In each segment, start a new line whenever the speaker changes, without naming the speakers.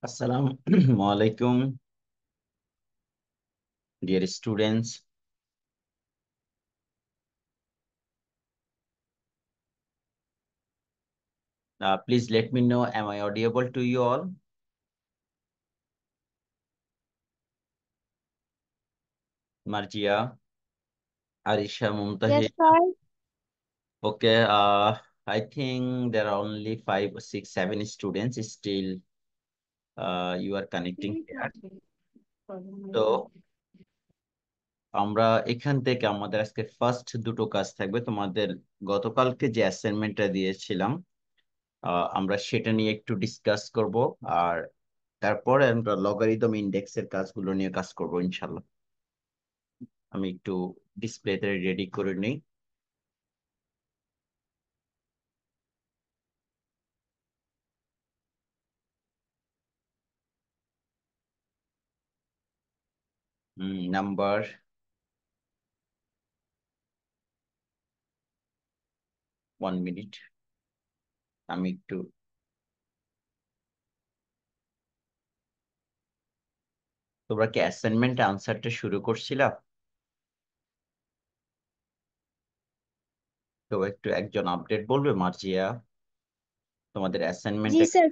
Assalamu alaikum, dear students. Please let me know, am I audible to you all? Marjia, Arisha,
Yes,
Mumtahi.
sir.
Okay, I think there are only 5, 6, 7 students still you are connecting here. তো আমরা এখান থেকে আমাদের আজকে first দুটো কাজ থাকবে। তোমাদের গতকালকে যে অ্যাসাইনমেন্টটা দিয়েছিলাম আমরা সেটা নিয়ে একটু ডিসকাস করব। আর তারপরে আমরা লগারিদম ইন্ডেক্সের কাজগুলো নিয়ে কাজ করব ইনশাল্লাহ। আমি একটু ডিসপ্লেতে রেডি করে নিই। নাম্বার 1 মিনিট, আমি একটু তোমরা কি অ্যাসাইনমেন্ট আনসারটা শুরু করছিলা? তো একটু একজন আপডেট বলবে মার্জিয়া তোমাদের
জি
অ্যাসাইনমেন্টটা?
স্যার।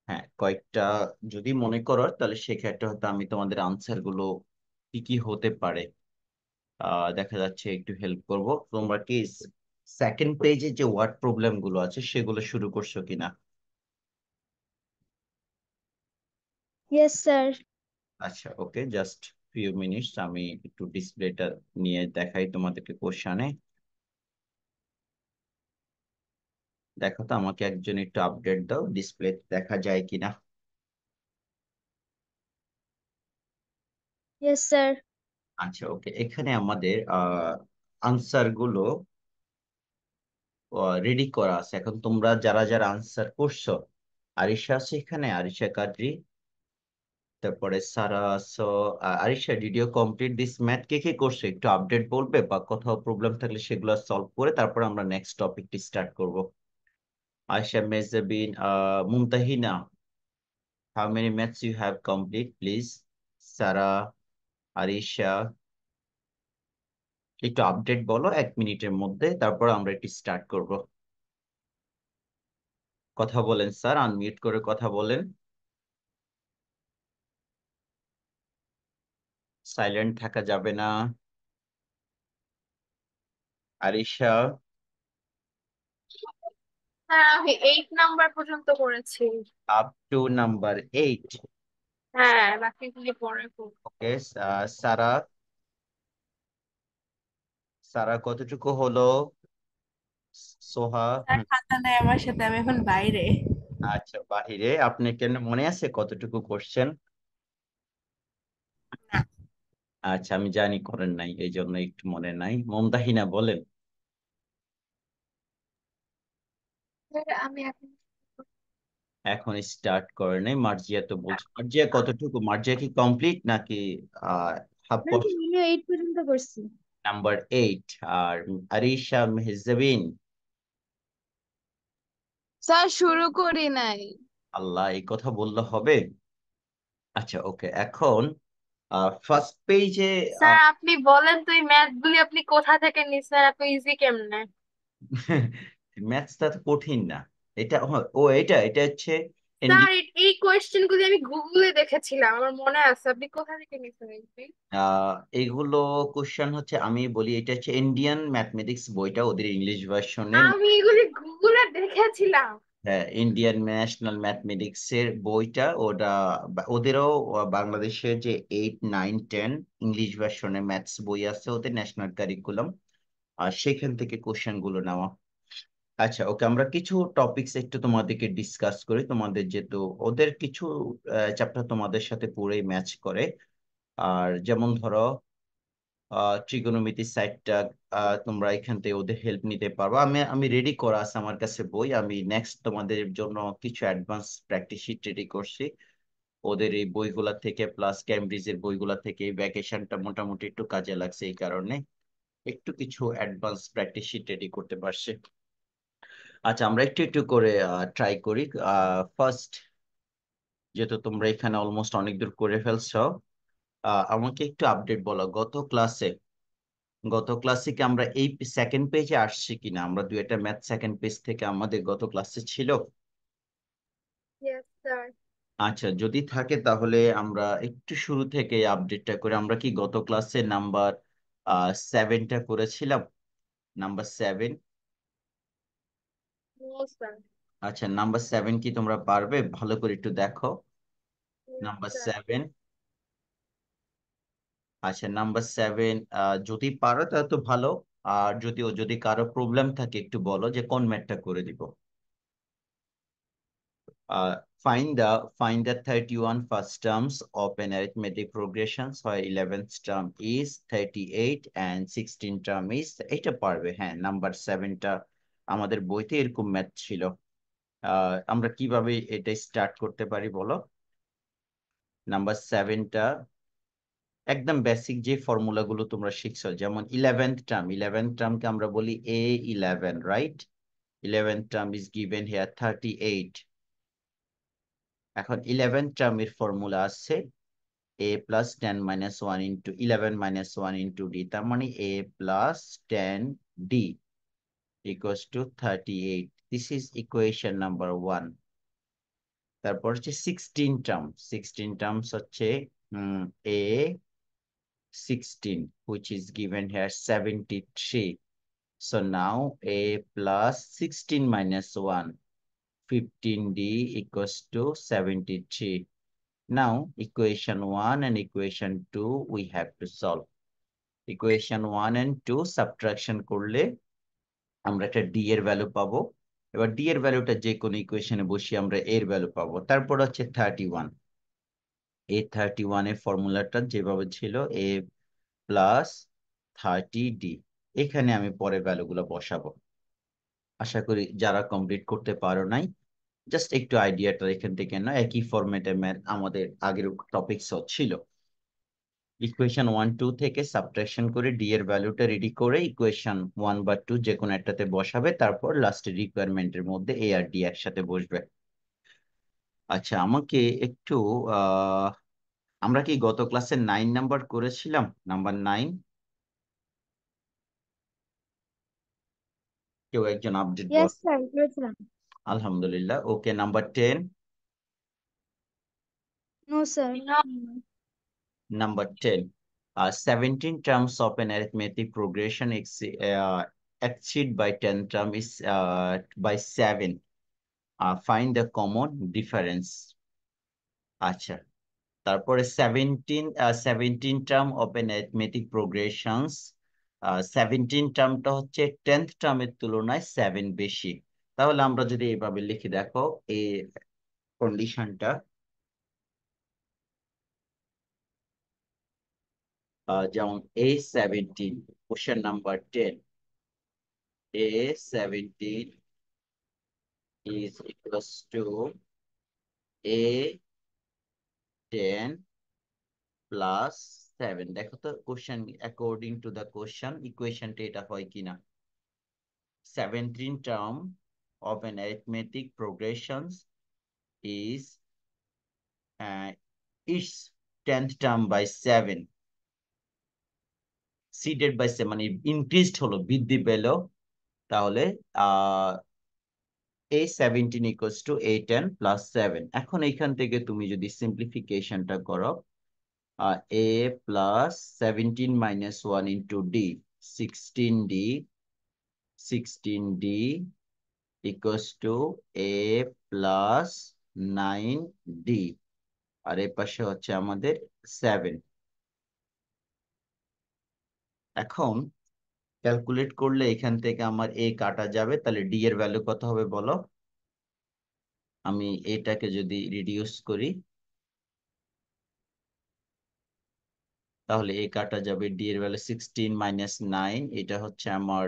হ্যাঁ, কয়েকটা যদি মনে করো তাহলে সেক্ষেত্রে হয়তো আমি তোমাদের আনসার গুলো কি কি হতে পারে দেখা যাচ্ছে একটু হেল্প করব। তোমরা কি সেকেন্ড পেজে যে ওয়ার্ড প্রবলেম গুলো আছে সেগুলো শুরু করছো কিনা?
Yes sir.
আচ্ছা, ওকে, জাস্ট ফিউ মিনিটস, আমি একটু ডিসপ্লেটা নিয়ে দেখাই তোমাদেরকে কোশ্চানে। দেখো তো আমাকে একজন একটু আপডেট দাও, ডিসপ্লে দেখা যায় কিনা।
Yes sir.
আচ্ছা, ওকে, এখানে আমাদের আনসার গুলো রেডি করা আছে। এখন তোমরা যারা যারা আনসার করছো, আরিশা আছে এখানে, আরিশা কাদরি, তারপরে Sara. So Arisha, did you complete this math? কে কে করছো একটু আপডেট বলবে, বা কোথাও প্রবলেম থাকলে সেগুলো সলভ করে তারপর আমরা নেক্সট টপিকটি স্টার্ট করব। Ayesha, Mezabin, Mumtahina, how many maths you have complete please? Sara, Arisha, একটু আপডেট বলো 1 মিনিটের মধ্যে, তারপর আমরা একটু স্টার্ট করব। কথা বলেন স্যার, আনমিউট করে কথা বলেন, সাইলেন্ট থাকা যাবে না। আরিশা,
হ্যাঁ, আমি 8 নাম্বার পর্যন্ত করেছি।
Up to number 8।
হ্যাঁ, বাকিগুলি পরে করবো।
ওকে, সারা, সারা কতটুকু হলো? সোহা,
স্যার খাতা নেই আমার সাথে, আমি এখন বাইরে।
আচ্ছা, বাহিরে। আপনি কেন, মনে আছে কতটুকু করছেন?
না।
আচ্ছা, আমি জানি করেন নাই, এই জন্য একটু মনে নাই। মমতাহিনা বলেন।
স্যার, আমি এখন
এখন স্টার্ট করে নাই, মার্জিয়া তো বলছে। মার্জিয়া কতটুকু, মার্জিয়া কি কমপ্লিট নাকি আহ হাফ?
না স্যার, আমিও 8 পর্যন্ত করছি।
নাম্বার 8। আর আরিশা মেহজাবিন?
স্যার শুরু করি নাই।
আল্লাহ, এই কথা বললে হবে? আচ্ছা, ওকে, এখন ফার্স্ট পেজে
স্যার, আপনি বলেন তো এই ম্যাথ গুলি আপনি কোথা থেকে নিছেন এত ইজি কেমনে?
ম্যাথসটা তো কঠিন না। এটা ও, এটা এটা হচ্ছে
স্যার, এই কোয়েশ্চেন গুলি আমি গুগলে দেখেছিলাম, আমার মনে আছে। আপনি কোথা থেকে নিছেন এগুলি?
এইগুলো কোশ্চেন হচ্ছে, আমি বলি এটা হচ্ছে ইন্ডিয়ান ম্যাথমেটিক্স বইটা, ওদের ইংলিশ ভার্সনে।
আমি এগুলি গুগলে দেখেছিলাম।
হ্যাঁ, ইন্ডিয়ান ন্যাশনাল ম্যাথমেটিক্স এর বইটা ওটা। ওদেরও বাংলাদেশের যে 8, 9, 10 ইংলিশ ভার্সনে ম্যাথস বই আছে ওদের, ন্যাশনাল কারিকুলাম, আর সেখান থেকে কোশ্চেন গুলো নেওয়া। আচ্ছা, ওকে, আমরা কিছু টপিকস একটু তোমাদেরকে ডিসকাস করি। তোমাদের যেহেতু ওদের কিছু চ্যাপ্টার তোমাদের সাথে পুরোই ম্যাচ করে। আর যেমন ধরো ট্রিগোনোমেট্রি সাইডটা তোমরা এখান থেকে ওদের হেল্প নিতে পারবে। আমি আমি রেডি করা আছে আমার কাছে বই। আমি নেক্সট তোমাদের জন্য কিছু অ্যাডভান্স প্র্যাকটিস শিট রেডি করছি ওদের এই বইগুলা থেকে, প্লাস ক্যামব্রিজের বইগুলা থেকে। এই ভ্যাকেশনটা মোটামুটি একটু কাজে লাগছে, এই কারণে একটু কিছু অ্যাডভান্স প্র্যাকটিস শিট রেডি করতে পারছি। আচ্ছা, আমরা একটু একটু করে ট্রাই করি। ফার্স্ট যেহেতু তোমরা এখানে অলমোস্ট অনেক দূর করে ফেলছো, আমাকে একটু আপডেট বলো, গত ক্লাসে কি আমরা এই সেকেন্ড পেজে আসছি কিনা? আমরা একটা ম্যাথ সেকেন্ড পেজ থেকে আমাদের গত ক্লাসে ছিল।
Yes sir.
আচ্ছা, যদি থাকে তাহলে আমরা একটু শুরু থেকে আপডেটটা করে, আমরা কি গত ক্লাসে নাম্বার 7টা করেছিলাম? নাম্বার 7।
No sir.
আচ্ছা, নাম্বার 7 কি তোমরা পারবে? ভালো করে একটু দেখো।
Yes
number
sir.
7। আচ্ছা, নাম্বার 7 যদি পারো তাহলে তো ভালো। আর যদি কারো প্রবলেম থাকে একটু বলো যে কোন ম্যাথটা করে দিব। Find the 31 first terms of an arithmetic progression where 11th term is 38 and 16th term is, এটা পারবে। হ্যাঁ, নাম্বার 7টা আমাদের বইতে এরকম ম্যাথ ছিল। আমরা কিভাবে এটা স্টার্ট করতে পারি বলো? নাম্বার 7টা একদম বেসিক যে ফর্মুলা গুলো তোমরা শিখছো, যেমন 11th টার্মকে আমরা বলি A11, right? 11th term is given here 38। এখন 11th টার্মের ফর্মুলা আছে a plus 10 minus 1 into 11 minus 1 into d, তার মানে a plus 10d equals to 38. This is equation number 1. তারপর হচ্ছে 16 টার্মস হচ্ছে a 16 which is given here 73. So now a plus 16 minus 1, 15d equals to 73. Now equation 1 and equation 2 we have to solve. Equation 1 and 2 subtraction করলে আমরা একটা D এর value পাবো। এবার D এর ভ্যালুটা যে কোনো ইকুয়েশনে বসিয়ে আমরা এর ভ্যালু পাবো। তারপর হচ্ছে 31। এই 31 এর ফর্মুলাটা যেভাবে ছিল a প্লাস 30d, এখানে আমি পরে ভ্যালুগুলো বসাবো। আশা করি যারা কমপ্লিট করতে পারো নাই, জাস্ট একটু আইডিয়াটা এখান থেকে না, একই ফরম্যাটে ম্যাথ আমাদের আগের টপিকসও ছিল। ইকুয়েশন 1 2 থেকে সাবট্রাকশন করে ডি এর ভ্যালুটা রেডি করে ইকুয়েশন 1 বা 2 যে কোনো একটাতে বসাবে, তারপর লাস্টের রিকোয়ারমেন্টের মধ্যে এ আর ডি একসাথে বসবে। আচ্ছা, আমাকে একটু আহ আমরা কি গত ক্লাসে 9 নাম্বার করেছিলাম? নাম্বার 9 কেউ একজন আপডেট বল।
ইয়েস স্যার, করেছিলাম।
আলহামদুলিল্লাহ। Okay, number 10।
No sir.
No.
Number 10. 17 terms of an arithmetic progression exceed by 10 term is by 7. Find the common difference. আচ্ছা, তারপরে 17 টার্ম অফ এন অ্যারিথমেটিক প্রোগ্রেশনস। 17 টার্মটা হচ্ছে 10th টার্মের তুলনায় 7 বেশি। তাহলে আমরা যদি এইভাবে লিখি, দেখো এই কন্ডিশনটা, যেমন A17, question number 10, A17 is equals to A10 plus 7। দেখো তো question, according to the question ইকুয়েশনটা এটা হয় কিনা। 17 term of an arithmetic progressions is its 10th term by 7, seeded by 7 মানে ইনক্রিজড হলো, বৃদ্ধি পেল। তাহলে A17 equals to A10 plus 7। এখন এইখান থেকে তুমি যদি সিম্পলিফিকেশনটা করো, a plus 17 minus 1 into d, 16d, 16d equals to a plus 9d, আর এর পাশে হচ্ছে আমাদের 7। এখন ক্যালকুলেট করলে এখান থেকে আমার a কাটা যাবে, তাহলে d এর ভ্যালু কত হবে বলো? আমি এটাকে যদি রিডিউস করি, তাহলে a কাটা যাবে, d এর ভ্যালু 16 minus 9, এটা হচ্ছে আমার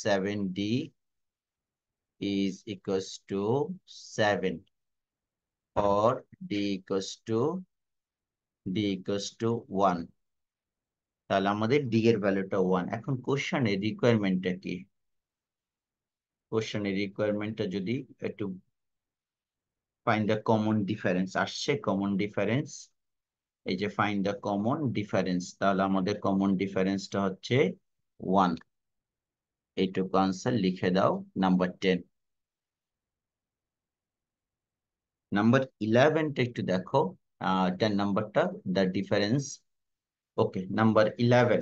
7d is equals to 7, or d equals to 1। তাহলে আমাদের d এর ভ্যালুটা 1। এখন কোশ্চেনের রিকোয়ারমেন্টটা কি? কোশ্চেনের রিকোয়ারমেন্টটা যদি একটু ফাইন্ড দ্য কমন ডিফারেন্স আসছে, কমন ডিফারেন্স। এই যে ফাইন্ড দ্য কমন ডিফারেন্স, তাহলে আমাদের কমন ডিফারেন্সটা হচ্ছে 1। এইটুকু আনসার লিখে দাও। নাম্বার 10। নাম্বার 11টা একটু দেখো। 10 নাম্বারটা, দ্য ডিফারেন্স। ওকে, নাম্বার 11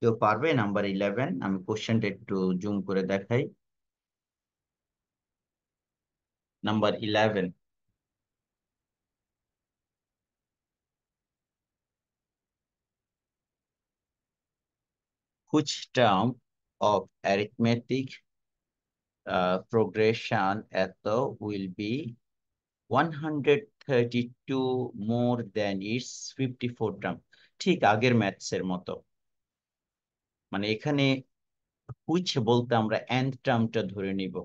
কেউ পারবে? নাম্বার 11 আমি কোশ্চেনটা একটু জুম করে দেখাই। Number 11, which term of arithmetic progression এত will be 132 more than its 54 term? ঠিক আগের ম্যাথসের মতো, মানে এখানে which বলতে আমরা and টার্মটা ধরে নিব।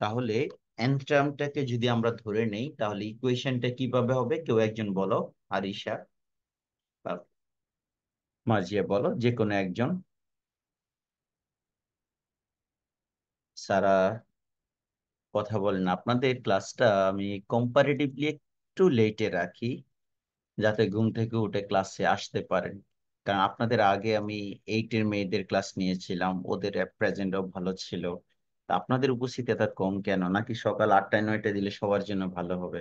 তাহলে and টার্মটাকে যদি আমরা ধরে নেই তাহলে ইকুয়েশনটা কিভাবে হবে? কেউ একজন বলো, আরিশা বা মার্জিয়া বলো, যে কোনো একজন। সারা কথা বলেন। আপনাদের ক্লাসটা আমি কম্পারেটিভলি একটু লেটে রাখি, যাতে ঘুম থেকে উঠে ক্লাসে আসতে পারেন। কারণ আপনাদের আগে আমি 8-এর মেয়েদের ক্লাস নিয়েছিলাম, ওদের প্রেজেন্টও ভালো ছিল। তা আপনাদের উপস্থিতি এত কম কেন? নাকি সকাল 8টায় 9টায় দিলে সবার জন্য ভালো হবে?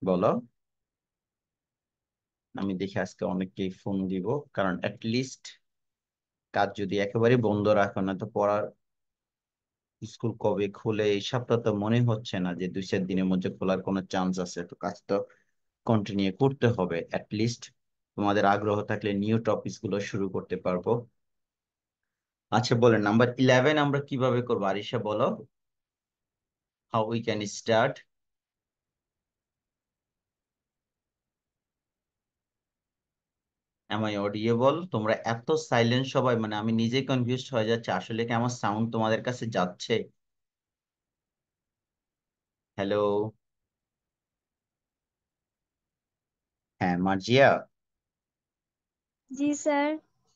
বলো। আমি দেখি আজকে অনেককেই ফোন দিব, কারণ লিস্ট কাজ যদি একেবারে বন্ধ রাখো না তো পড়ার, স্কুল কবে খুলে এই সপ্তাহ তো মনে হচ্ছে না যে 2-4 দিনের মধ্যে খোলার কোনো চান্স আছে। তো কাজ তো কন্টিনিউ করতে হবে। লিস্ট তোমাদের আগ্রহ থাকলে নিউ টপিকস গুলো শুরু করতে পারবো। আচ্ছা বলেন, নাম্বার 11 আমরা কিভাবে করবো? আরিশা বলো, how we can start. Am I audible? তোমরা এত সাইলেন্ট সবাই, মানে আমি নিজেই কনফিউজড হয়ে যাচ্ছে, আসলে কি আমার সাউন্ড তোমাদের কাছে যাচ্ছে? হ্যালো? হ্যাঁ মার্জিয়া,
জি স্যার।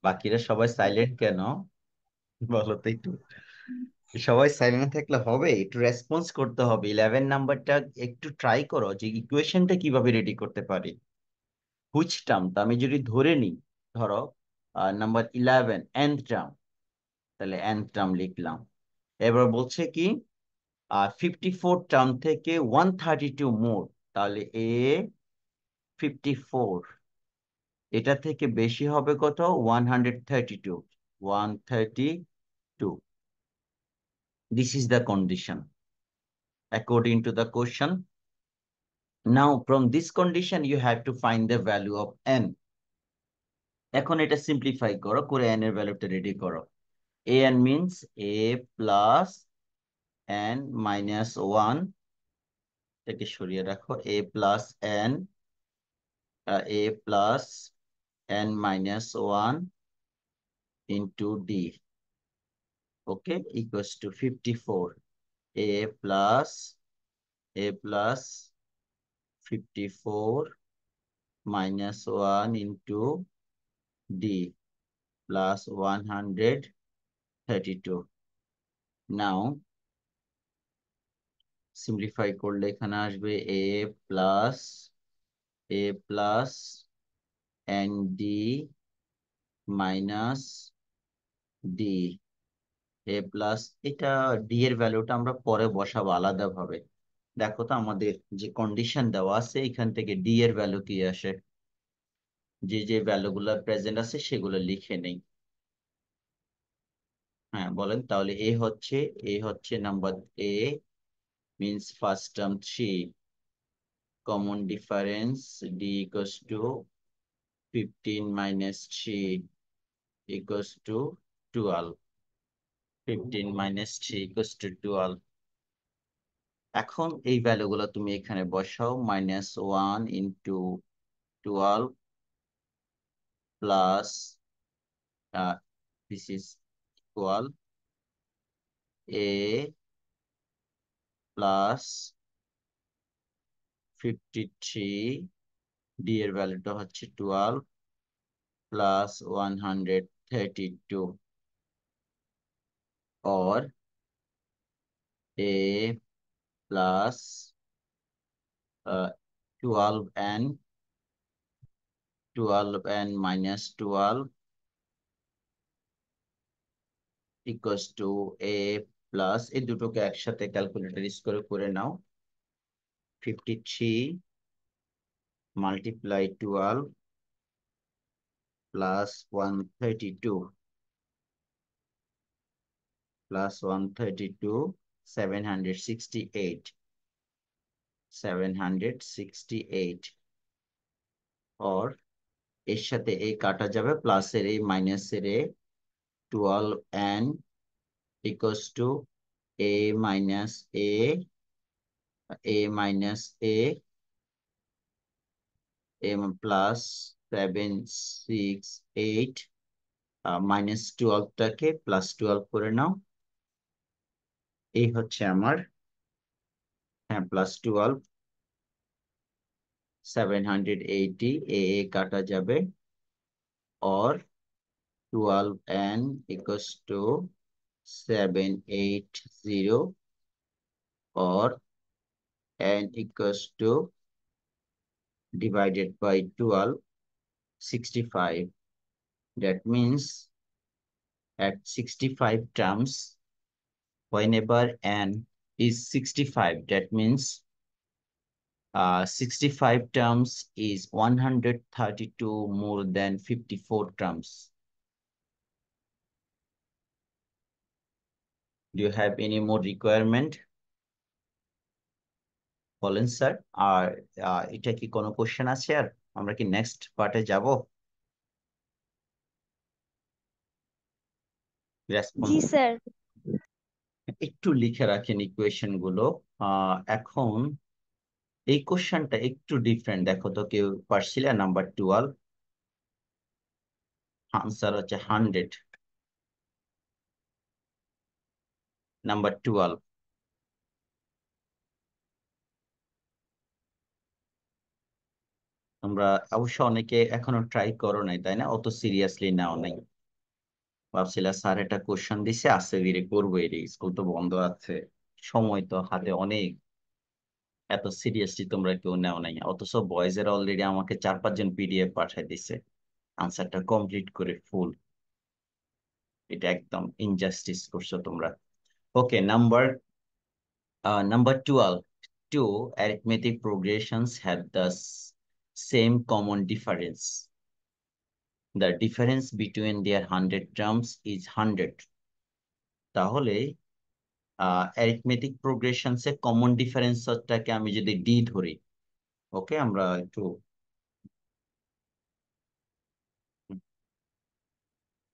বাকিরা সবাই সাইলেন্ট কেন বলো তো একটু। সবাই সাইলেন্ট থাকলে হবে? একটু রেসপন্স করতে হবে। 11 নাম্বারটা একটু ট্রাই করো যে ইকুয়েশনটা কিভাবে রেডি করতে পারি। হুইচ টার্মটা আমি যদি ধরে নিই, ধরো নাম্বার 11 nth টার্ম, তাহলে nth টার্ম লিখলাম। এবার বলছে কি 54 টার্ম থেকে 132 মোর, তাহলে এ 54, এটা থেকে বেশি হবে কত? 132। 132, this is the condition according to the question. Now from this condition you have to find the value of n. এখন এটা সিম্পলিফাই করো, করে n এর ভ্যালুটা রেডি করো। an means a plus n minus 1, এটাকে সরিয়ে রাখো। a plus n minus 1 into d, okay, equals to 54। a plus 54 minus 1 into d plus 132। Now simplify করলে এখানে আসবে a plus nd minus d, a plus, এটা d এর ভ্যালুটা আমরা পরে বসাবো আলাদা ভাবে। দেখো তো আমাদের যে কন্ডিশন দেওয়া আছে এখান থেকে d এর ভ্যালু কি আসে, যে যে ভ্যালুগুলো প্রেজেন্ট আছে সেগুলো লিখে নেই। হ্যাঁ বলেন তাহলে। এ হচ্ছে number A means first term 3, common difference d equals to 15 minus 3 equals to 12। 15 minus 3 equals to 12। এখন এই ভ্যালুগুলো তুমি এখানে বসাও। -1 into 12 plus this is equal a plus 53, d এর ভ্যালুটা হচ্ছে 12 plus 132। or a plus 12 and minus 12 equals to a plus, এই দুটোকে একসাথে ক্যালকুলেটর ইউজ করে নাও। 53 multiply 12 plus 132 plus 132 768 768 or এর সাথে এই কাটা যাবে, প্লাসের এই মাইনাসের এ, 12 and equals to a minus a minus a plus 768 minus 12টাকে plus 12 করে নাও। এই হচ্ছে আমার, হ্যাঁ, প্লাস 12 780 এ কাটা যাবে, or 12 and equals to 780 or n equals to divided by 12 65. That means at 65 terms, whenever n is 65, that means 65 terms is 132 more than 54 terms. Do you have any more requirement? বলেন sir. আর এটা কি কোনো question আছে? আর আমরা কি next পার্টে যাব? Response
জি sir.
একটু লিখে রাখেন ইকুয়েশন গুলো। এখন এই কোশ্চেনটা একটু ডিফারেন্ট, দেখো তো কেউ পারছিলে? নাম্বার 12, আনসার হচ্ছে 100। নাম্বার 12, তোমরা অবশ্য অনেকে এখনো ট্রাই করো নাই, তাই না? অত সিরিয়াসলি নাও নাই, ভাবছিলা স্যার এটা কোশ্চেন দিছে আজকে ধীরে করবো, এর স্কুল তো বন্ধ আছে, সময় তো হাতে অনেক, এত সিরিয়াসলি তোমরা কেউ নেও নাই। অথচ বয়েজের অলরেডি আমাকে 4-5 জন পিডিএফ পাঠাই দিছে আনসারটা কমপ্লিট করে ফুল। এটা একদম ইনজাস্টিস করছো তোমরা। ওকে, number 12. Two arithmetic progressions have the same common difference. The difference between their 100 terms is 100. তাহলে arithmetic progressions এ কমন ডিফারেন্সটাকে আমি যদি ডি ধরি, ওকে, আমরা একটু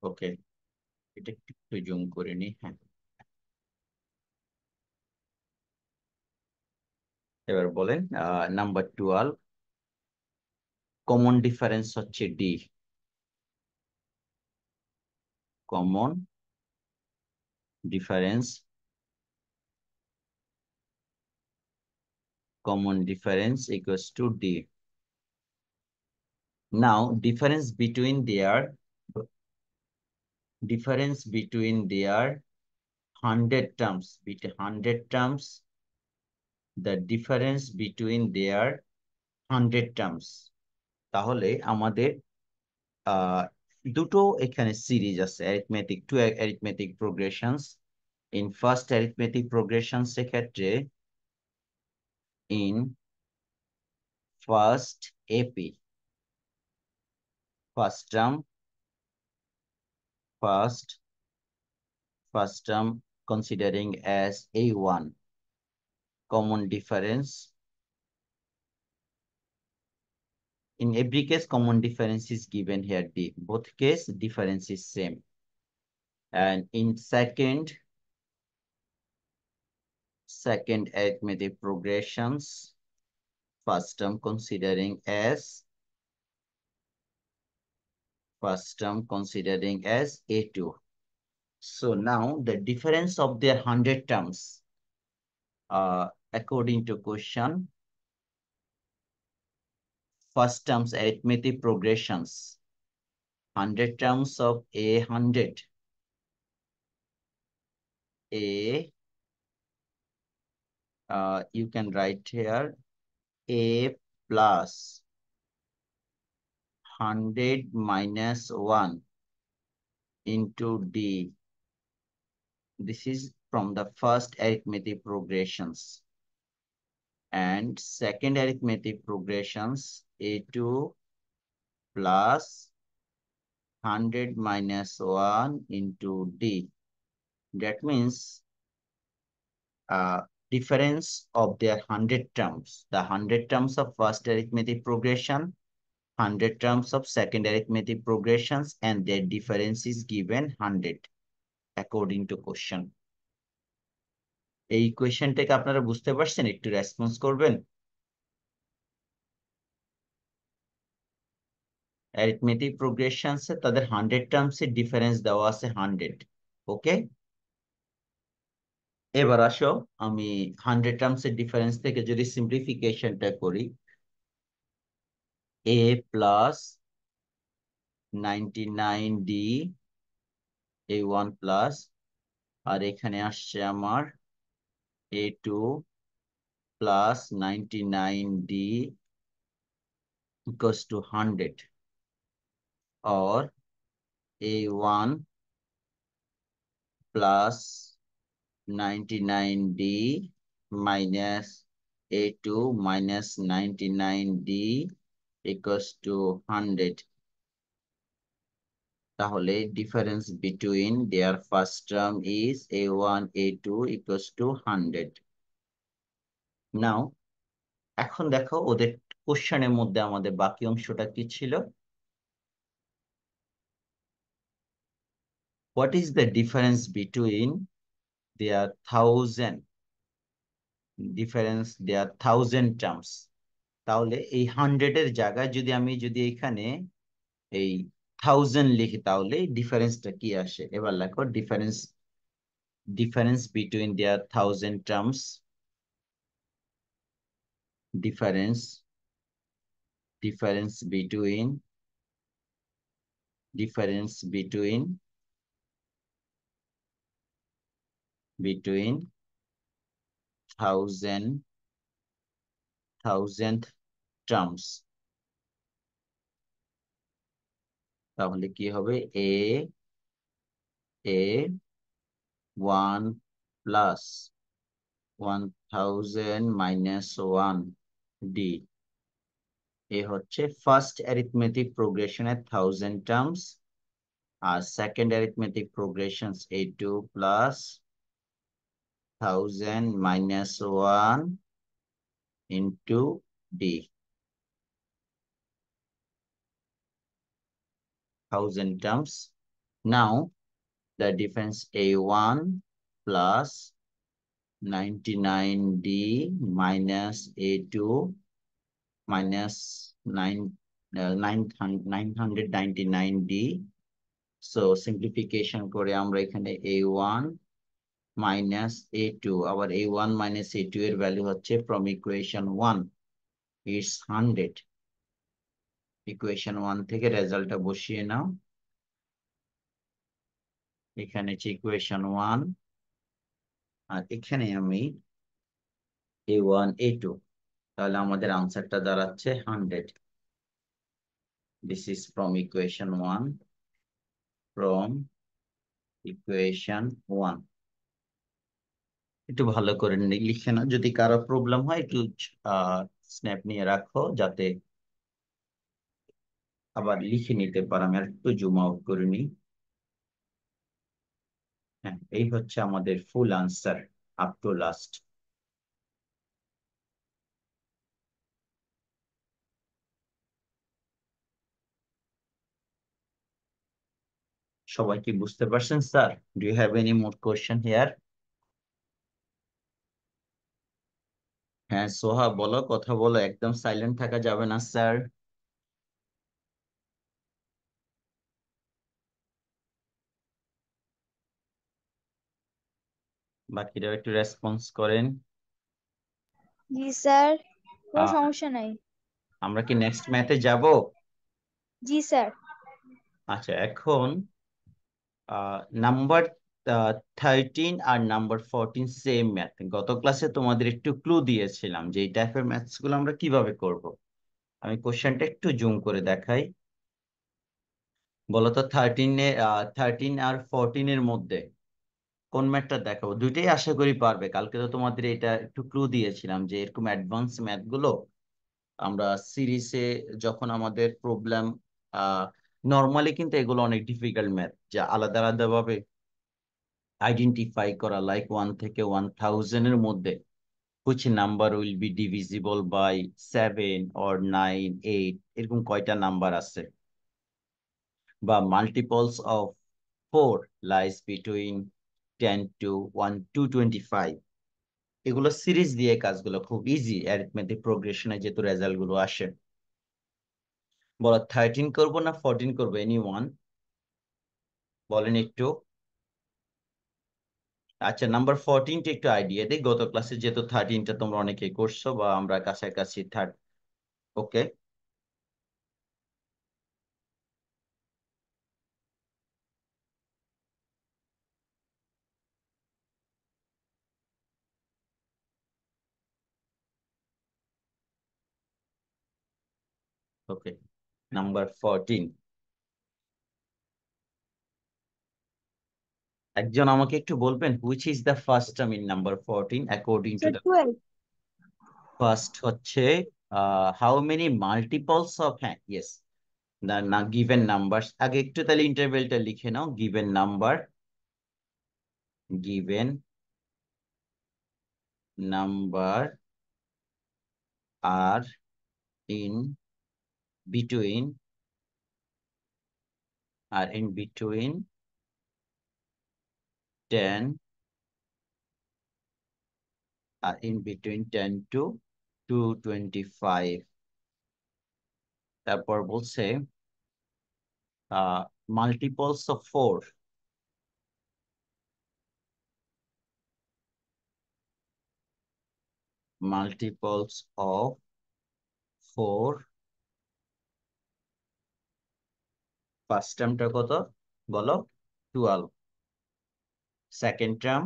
ওকে এটা একটু জুম করে নি। হ্যাঁ, এবার বলেন। নাম্বার 12 কমন ডিফারেন্স হচ্ছে D. Common difference equals to d. Now difference between their 100 terms, the difference between their 100 terms, তাহলে আমাদের দুটো এখানে সিরিজ আছে, two arithmetic progressions. In first arithmetic progressions এর ক্ষেত্রে, in first AP, first term considering as A1, common difference. In every case, common difference is given here D. Both case difference is same. And in second arithmetic progressions, first term considering as A2. So now the difference of their 100 terms, according to question, first terms arithmetic progressions, 100 terms of A100 A, you can write here A plus 100 minus 1 into D. This is from the first arithmetic progressions. And second arithmetic progressions, A2 plus 100 minus 1 into D. That means difference of their 100 terms. The 100 terms of first arithmetic progression, 100 terms of second arithmetic progressions, and their difference is given 100 according to question. এই কোয়েশ্চেনটাকে আপনারা বুঝতে পারছেন? একটু response করবেন। Arithmetic প্রোগ্রেশনস এ তাদের 100 terms এর difference দেওয়া আছে 100। ওকে, এবার আসো আমি 100 টার্মস এর ডিফারেন্স থেকে যদি সিম্পলিফিকেশনটা করি, a plus 99d a1 plus, আর এখানে আসছে আমার a2 plus 99d equals to 100, or a1 plus 99d minus a2 minus 99d equals to 100. তাহলে difference between their first term is a1 a2 equals to 100. Now এখন দেখো ওদের কোশ্চেনের মধ্যে আমাদের বাকি অংশটা কি ছিল? What is the difference between their 1000 terms? তাহলে এই 100 এর জায়গায় যদি আমি এখানে এই 1000 লিখি তাহলে ডিফারেন্সটা কি আসে? এবার লেখো difference between their 1000 terms, difference between 1000 terms। তাহলে কি হবে? a1 plus 1000 minus 1d, এ হচ্ছে ফার্স্ট অ্যারিথমেটিক প্রোগ্রেশনের 1000 টার্মস, আর second arithmetic progressions a2 plus 1000 minus 1 into d, 1000 terms. Now the difference a1 plus 99d minus a2 minus 999d. So simplification করে আমরা এখানে a1 minus a2, আবার a1 minus a2 এর value হচ্ছে from equation 1 is 100। Equation 1 থেকে রেজাল্টটা বসিয়ে নাও। এখানে হচ্ছে ইকুয়েশন 1, আর এখানে আমি a1 a2, তাহলে আমাদের আনসারটা দাঁড়াচ্ছে 100। This is from equation 1, from equation 1। একটু ভালো করে লিখে না, যদি কারো প্রবলেম হয় একটু স্ন্যাপ নিয়ে রাখো যাতে আবার লিখে নিতে পারো। আমি আর একটু জুম আউট করে নিই। হ্যাঁ, এই হচ্ছে আমাদের full answer up to last. সবাই কি বুঝতে পারছেন sir? Do you have any more question here? হ্যাঁ সোহা বলো, কথা বলো, একদম সাইলেন্ট থাকা যাবে না স্যার। বাকিরাও একটু রেসপন্স করেন।
জি স্যার, কোনো
আহ,
সমস্যা নাই।
আমরা কি নেক্সট ম্যাথে যাব?
জি স্যার।
আচ্ছা, এখন নাম্বার 13 আর নাম্বার 14 সেম ম্যাথ। গত ক্লাসে তোমাদের একটু ক্লু দিয়েছিলাম যে এই টাইপের ম্যাথস গুলো আমরা কিভাবে করব। আমি কোশ্চেনটা একটু জুম করে দেখাই। বলতো 13 আর 14 এর মধ্যে কোন ম্যাথটা দেখাবো? দুইটাই আশা করি পারবে। কালকে তো তোমাদের এটা একটু ক্লু দিয়েছিলাম যে এরকম অ্যাডভান্স ম্যাথ গুলো আমরা সিরিজে যখন আমাদের প্রবলেম, নর্মালি কিন্তু এগুলো অনেক ডিফিকাল্ট ম্যাথ, যা আলাদা আলাদা ভাবে আইডেন্টিফাই করা, লাইক 1 থেকে 1000 এর মধ্যে which number will be divisible by 7 or 9, 8, এরকম কয়টা নাম্বার আছে, বা multiples of 4 lies between 10 to 1 to 25। এগুলো সিরিজ দিয়ে কাজগুলো খুব ইজি, অ্যারিথমেটিক প্রোগ্রেশনে যেহেতু রেজাল্ট গুলো আসে। বলো 13 করবো না 14 করবো? এনি ওয়ান বলেন একটু। আচ্ছা, নাম্বার 14টা একটু আইডিয়া দিই। গত ক্লাসে যেহেতু 13টা তোমরা অনেকে করছো বা আমরা কাছাকাছি থার্ড। ওকে, ওকে, নাম্বার 14। একজন আমাকে একটু বলবেন which is the first term in number 14 according to
sir
the
12।
First হচ্ছে হাউ মেনি মাল্টিপলস অফ, হ্যাঁ ইয়েস, না না, গিভেন নাম্বার। আগে একটু তাহলে ইন্টারভেলটা লিখে নাও। গিভেন নাম্বার, গিভেন নাম্বার আর ইন বিটুইন, আর ইন বিটুইন 10, আর ইন বিটুইন 10 টু 225। তারপর বলছে multiples of 4, multiples of 4। First টার্মটা কত বলো? 12। সেকেন্ড টার্ম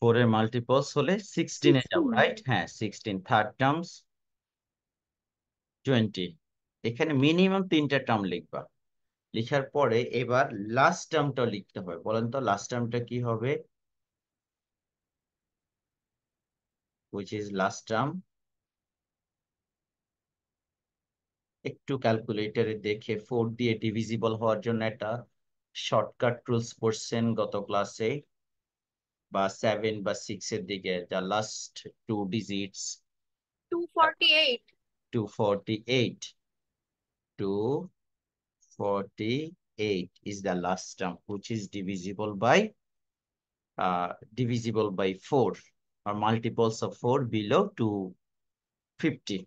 4 এর মাল্টিপলস হলে 16 এ যাবো,
16।
রাইট? হ্যাঁ 16। Third terms 20। এখানে মিনিমাম 3টা টার্ম লিখবা। লিখার পরে এবার লাস্ট টার্মটা লিখতে হবে। বলেন তো লাস্ট টার্মটা কি হবে? Which is last term? একটু ক্যালকুলেটরে দেখে 4 দিয়ে ডিভিজিবল হওয়ার জন্য একটা শর্টকাট রুলস পড়ছেন গত ক্লাসে, বা 7 বা 6 এর দিকে, যা last 2 digits.
248।
248, 248 is the last term which is divisible by 4, or multiples of 4 below 250।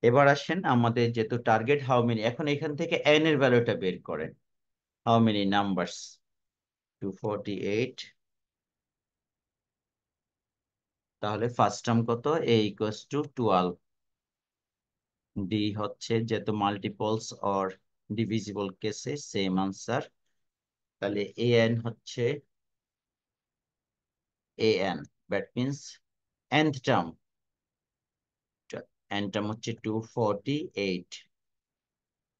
এবার আসেন আমাদের যেহেতু টার্গেট হাউ মেনি, এখন এখান থেকে n এর ভ্যালুটা বের করেন। How many numbers? 248, তাহলে ফার্স্ট টার্ম কত? a equals to 12। d হচ্ছে যেহেতু মাল্টিপলস অর ডিভিজিবল কেসে সেম আনসার, তাহলে an হচ্ছে an, that means nth term, n term হচ্ছে 248,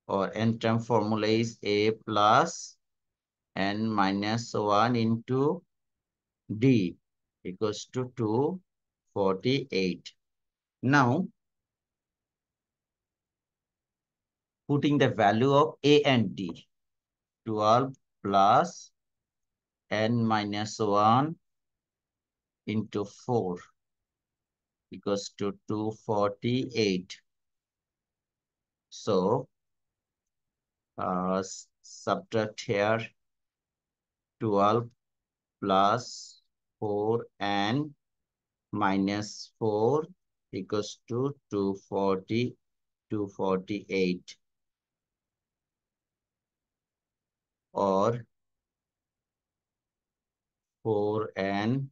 or n term formula is a plus n minus 1 into d equals to 248. Now putting the value of a and d, 12 plus n minus 1 into 4 equals to 248. So subtract here 12 plus 4 and minus 4 equals to 248, or 4 and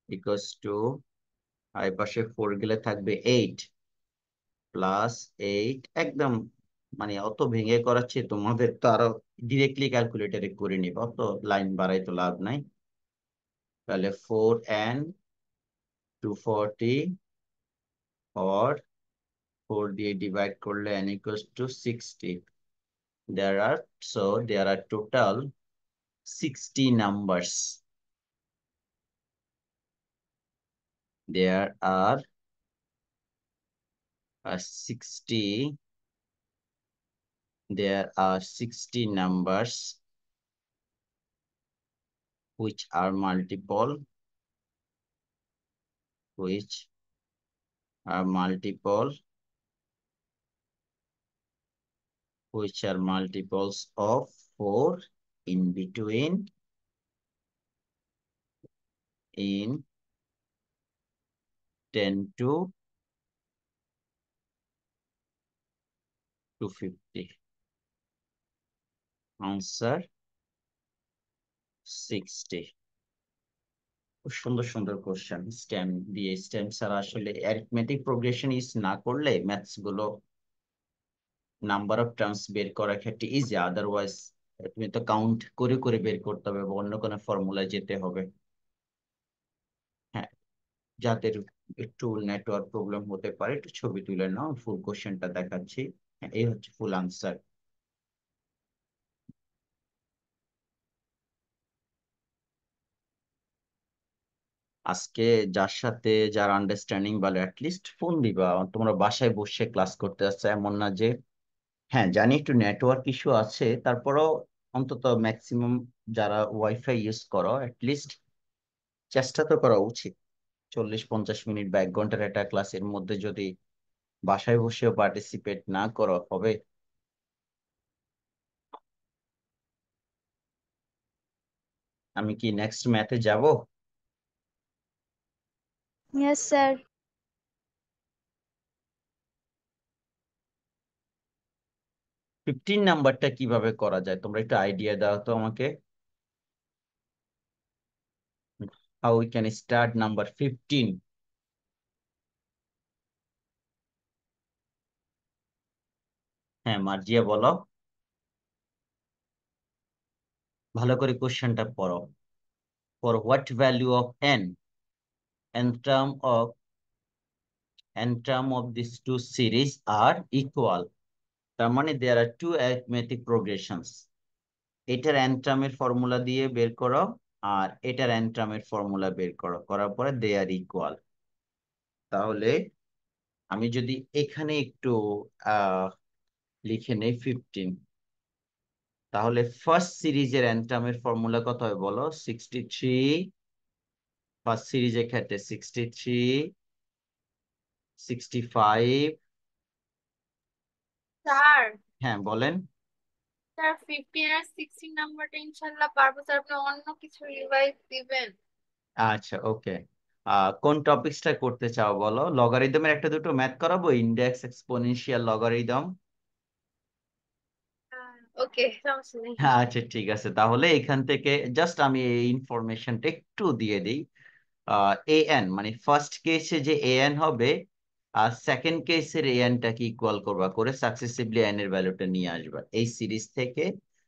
equals to, আর পাশে 4 গেলে থাকবে 8 plus 8, একদম মানে অত ভেঙে করাচ্ছে, তোমাদের তো আরো ডিরেক্টলি ক্যালকুলেটরে করে নিবা, অত লাইন বাড়াই তো লাভ নাই। তাহলে 4n 240 or 4 দিয়ে ডিভাইড করলে n equals to 60. There are total 60 numbers. There are 60 numbers which are multiple which are multiple which are multiples of 4 in between in 10 to 250. Answer 60. খুব সুন্দর সুন্দর কোশ্চেন, স্টেম দিয়ে। স্টেম ছাড়া আসলে arithmetic progression use না করলে maths গুলো number of terms বের করার ক্ষেত্রে ইজি, আদারওয়াইজ তুমি তো কাউন্ট করে করে বের করতে হবে বা অন্য কোনো ফর্মুলায় যেতে হবে। হ্যাঁ, যাদের একটু নেটওয়ার্ক প্রবলেম হতে পারে একটু ছবি তুলে নাও, ফুল কোশ্চেনটা দেখাচ্ছি। হ্যাঁ, এই হচ্ছে ফুল আনসার। আজকে যার সাথে যার আন্ডারস্ট্যান্ডিং ভালো অ্যাটলিস্ট ফোন দিবা, তোমরা বাসায় বসে ক্লাস করতে আসছো এমন না যে। হ্যাঁ জানি একটু নেটওয়ার্ক ইস্যু আছে, তারপরেও অন্তত ম্যাক্সিমাম যারা ওয়াইফাই ইউজ করো অ্যাটলিস্ট চেষ্টা তো করা উচিত। 40-50 মিনিট বা 1 ঘন্টার একটা ক্লাসের মধ্যে যদি বাসায় বসেও পার্টিসিপেট না করো হবে। আমি কি নেক্সট ম্যাথে যাব?
Yes, sir.
15 নাম্বারটা কিভাবে করা যায় তোমরা একটু আইডিয়া দাও তো আমাকে। How we can start number 15? হ্যাঁ মার্জিয়া বলো, ভালো করে কোশ্চেনটা পড়ো। For what value of n and term of these two series are equal, তার মানে there are two arithmetic progressions. এটার n টার্মের ফর্মুলা দিয়ে বের করো আর এটার n টার্মের ফর্মুলা বের করো, করার পরে দে আর ইকুয়াল। তাহলে আমি যদি এখানে একটু আহ লিখে নেই 15, তাহলে ফার্স্ট সিরিজের n টার্মের ফর্মুলা কত হবে বলো? 63। ফার্স্ট সিরিজের ক্ষেত্রে 63, 65।
স্যার,
হ্যাঁ বলেন।
স্যার 15 আর 16 নাম্বারটা ইনশাল্লাহ পারবো স্যার, আপনি অন্য কিছু রিভাইজ দিবেন।
আচ্ছা ওকে, কোন টপিকসটা করতে চাও বলো? লগারিদমের একটা দুটো ম্যাথ করাবো, ইন্ডেক্স, এক্সপোনেনশিয়াল, লগারিদম।
ওকে, সমস্যা নেই।
আচ্ছা ঠিক আছে, তাহলে এখান থেকে জাস্ট আমি এই ইনফরমেশনটা একটু দিয়ে দিই। এন মানে ফার্স্ট কেসে যে এন হবে, আর সেকেন্ড কেসের এনটাকে ইকুয়াল করবা করে সাকসেসিভলি এন এর ভ্যালুটা নিয়ে আসবা এই সিরিজ থেকে।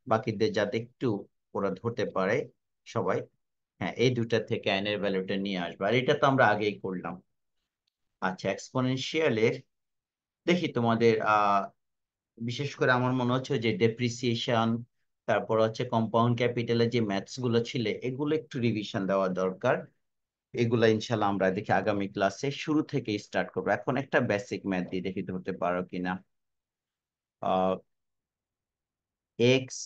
বাকিদের যাতে একটু ওরা ধরতে পারে সবাই। হ্যাঁ, এই দুটা থেকে এন এর ভ্যালুটা নিয়ে আসবা, আর এটা তো আমরা আগেই করলাম। আচ্ছা, এক্সপোনেনশিয়ালের দেখি তোমাদের বিশেষ করে আমার মনে হচ্ছে যে ডেপ্রিসিয়েশন, তারপর হচ্ছে কম্পাউন্ড ক্যাপিটালের যে ম্যাথস গুলো ছিল এগুলো একটু রিভিশন দেওয়া দরকার। এগুলা ইনশাল্লাহ আমরা দেখি আগামী ক্লাসে শুরু থেকে স্টার্ট করবো। এখন একটা বেসিক ম্যাথ দিয়ে দেখি ধরতে পারো কিনা। X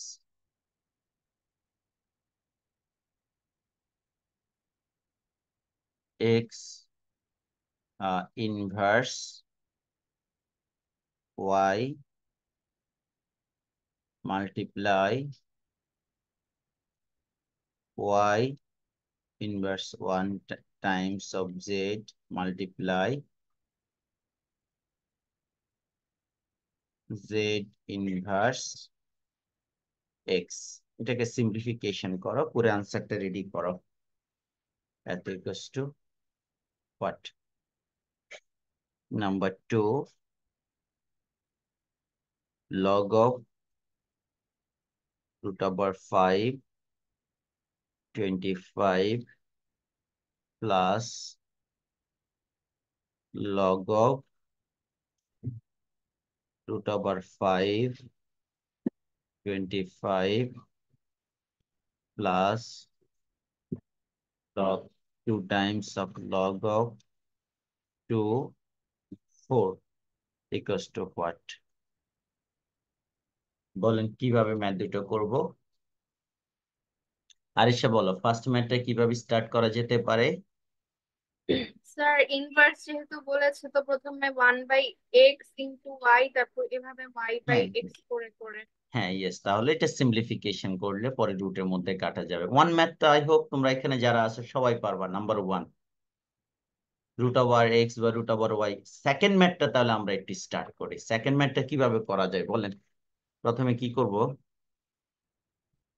X inverse Y multiply Y inverse one times of Z multiply Z inverse X. এটাকে সিম্পলিফিকেশন করো, পুরো আনসারটা রেডি করো। এত equals to what? Number 2 log of root over 5 25 plus log of root over 5 25 plus log 2 times of log of 2 4 equals to what? বলেন কিভাবে math দুটো করব? আরিশা বলো ফার্স্ট ম্যাথটা কিভাবে স্টার্ট করা যেতে পারে?
স্যার ইনভার্স যেহেতু বলেছে তো প্রথমে 1/x ইন্টু y, তারপর এভাবে
হ্যাঁ
y/x করে করে।
হ্যাঁ ইয়েস, তাহলে এটা সিম্পলিফিকেশন করলে পরে রুটের মধ্যে কাটা যাবে। ওয়ান ম্যাথটা আই হোপ তোমরা এখানে যারা আছো সবাই পারবা। নাম্বার 1 রুট ওভার এক্স বা রুট ওভার ওয়াই। সেকেন্ড ম্যাথটা তাহলে আমরা একটু স্টার্ট করি। সেকেন্ড ম্যাথটা কিভাবে করা যায় বলেন? প্রথমে কি করব?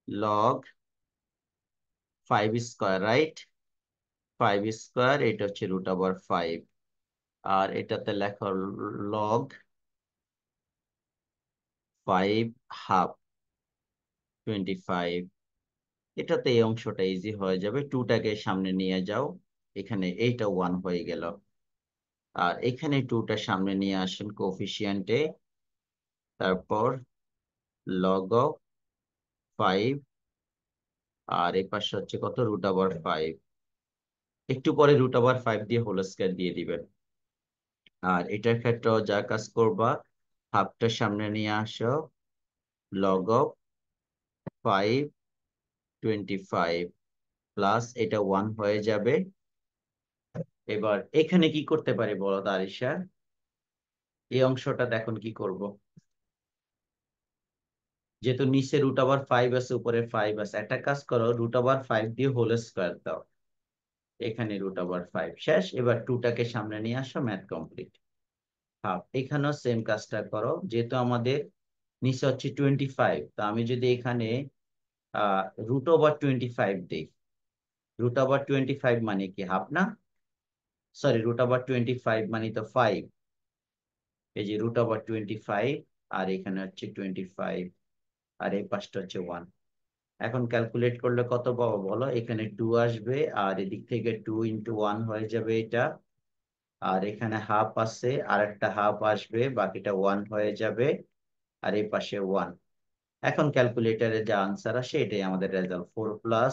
Log 5 square, right? 5 স্কয়ার এটা হচ্ছে রুট ওভার 5, আর এটাতে লেখো লগ 5 হাফ 25। এটাতে এই অংশটা ইজি হয়ে যাবে, টুটাকে সামনে নিয়ে যাও, এখানে এইটা 1 হয়ে গেল, আর এখানে টুটা সামনে নিয়ে আসেন কোফিশিয়েন্টে, তারপর লগ অফ 5, আর এই পাশে হচ্ছে কত? Root over 5। একটু পরে রুট ওভার 5 দিয়ে হোল স্কয়ার দিয়ে দিবেন। আর এটার ক্ষেত্রেও যা কাজ করবা, হাফটা সামনে নিয়ে আসো, লগ অফ 5 25 প্লাস এটা 1 হয়ে যাবে। এবার এখানে কি করতে পারি বলো তো আরিশা? এই অংশটা এখন কি করব? যেহেতু নিচে রুট ওভার 5 আছে, উপরে 5 আছে, একটা কাজ করো, রুট ওভার 5 দিয়ে হোল স্কয়ার দাও, এখানে রুট ওভার 5 শেষ। এবার টুটাকে সামনে নিয়ে আসো, ম্যাথ কমপ্লিট। হাফ, এখানেও সেম কাজটা করো, যেহেতু আমাদের নিচে হচ্ছে 25, তো আমি যদি এখানে রুট ওভার 25 দিই, রুট ওভার 25 মানে কি হাফ না? সরি, রুট ওভার 25 মানে তো 5। এই যে রুট ওভার 25, আর এখানে হচ্ছে 25, আর এই পাশটা হচ্ছে 1। এখন ক্যালকুলেট করলে কত পাবো বলো? এখানে 2 আসবে, আর এদিক থেকে 2 ইন্টু 1 হয়ে যাবে এটা, আর এখানে হাফ আছে, আর একটা হাফ আসবে, বাকিটা 1 হয়ে যাবে, আর এই পাশে 1। এখন ক্যালকুলেটরে যা আনসার আসে এটাই আমাদের রেজাল্ট। 4 প্লাস